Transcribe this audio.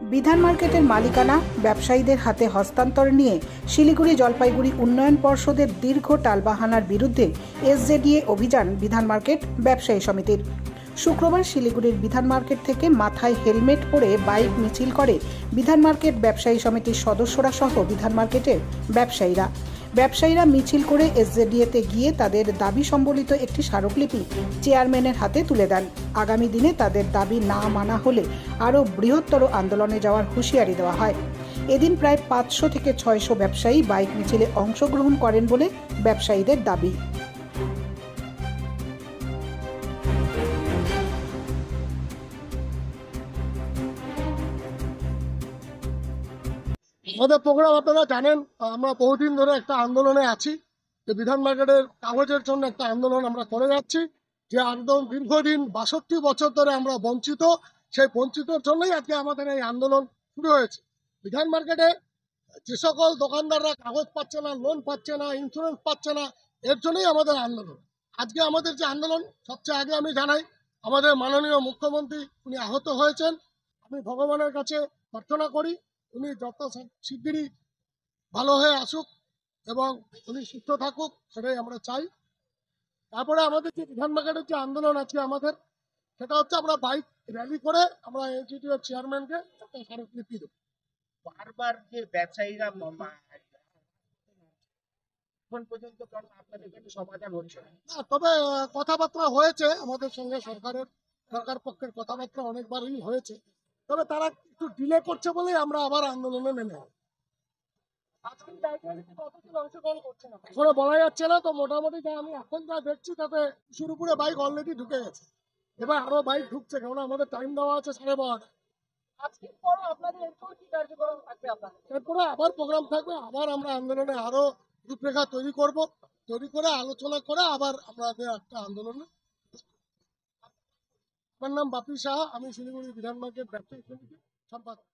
বিধান মার্কেটের মালিকানা ব্যবসায়ীদের হাতে হস্তান্তর নিয়ে শিলিগুড়ি জলপাইগুড়ি উন্নয়ন পর্ষদের দীর্ঘ টালবাহানার বিরুদ্ধে এসজেডিএ অভিযান বিধান মার্কেট ব্যবসায়ী সমিতির। শুক্রবার শিলিগুড়ির বিধান মার্কেট থেকে মাথায় হেলমেট পরে বাইক মিছিল করে বিধান মার্কেট ব্যবসায়ী সমিতির সদস্যরা সহ বিধান মার্কেটের ব্যবসায়ীরা মিছিল করে এসজেডিএতে গিয়ে তাদের দাবি সম্বলিত একটি স্মারকলিপি চেয়ারম্যানের হাতে তুলে দেন। আগামী দিনে তাদের দাবি না মানা হলে আরও বৃহত্তর আন্দোলনে যাওয়ার হুঁশিয়ারি দেওয়া হয়। এদিন প্রায় 500 থেকে 600 ব্যবসায়ী বাইক মিছিলে অংশগ্রহণ করেন বলে ব্যবসায়ীদের দাবি। আমাদের প্রোগ্রাম আপনারা জানেন, আমরা বহুদিন ধরে একটা আন্দোলনে আছি যে বিধান মার্কেটের কাগজের জন্য একটা আন্দোলন আমরা করে যাচ্ছি। যে আন্দোলন দীর্ঘদিন 62 বছর ধরে আমরা বঞ্চিত, সেই বঞ্চিতর জন্যই আজকে আমাদের এই আন্দোলন শুরু হয়েছে। বিধান মার্কেটে যে সকল দোকানদাররা কাগজ পাচ্ছে না, লোন পাচ্ছে না, ইন্স্যুরেন্স পাচ্ছে না, এর জন্যই আমাদের আন্দোলন। আজকে আমাদের যে আন্দোলন, সবচেয়ে আগে আমি জানাই আমাদের মাননীয় মুখ্যমন্ত্রী উনি আহত হয়েছেন। আমি ভগবানের কাছে প্রার্থনা করি উনি যত শিগগিরই ভালো হয়ে আসুক এবং উনি সুস্থ থাকুক, সেটাই আমরা চাই। তারপরে আমাদের যে বিধান মার্কেটের যে আন্দোলন আছে আমাদের, সেটা হচ্ছে আমরা বাইক র্যালি করে আমরা এসজিডিএর চেয়ারম্যানকে একটা স্মারকলিপি দেবো। বারবার যে ব্যবসায়ীরা এখন পর্যন্ত আপনাদের কাছে সমাধান হচ্ছে না, তবে কথাবার্তা হয়েছে আমাদের সঙ্গে, সরকার পক্ষের কথাবার্তা অনেকবারই হয়েছে, তবে তারা একটু ডিলে করছে বলেই আমরা আবার আন্দোলনে নেমে এখনো বলা যাচ্ছে না। তো মোটামুটি যা আমি এখন যা দেখছি তাতে শুরু করে বাইক অলরেডি ঢুকে গেছে, এবার আরো বাইক ঢুকছে, কারণ আমাদের টাইম দেওয়া আছে 12:30। এরপরে আবার প্রোগ্রাম থাকবে, আবার আমরা আন্দোলনে আরো রূপরেখা তৈরি করে আলোচনা করে আবার আমাদের একটা আন্দোলনে। আমার নাম বাপি সাহা, আমি শিলিগুড়ি বিধান মার্কেট ব্যবসায়ী সমিতির সম্পাদক।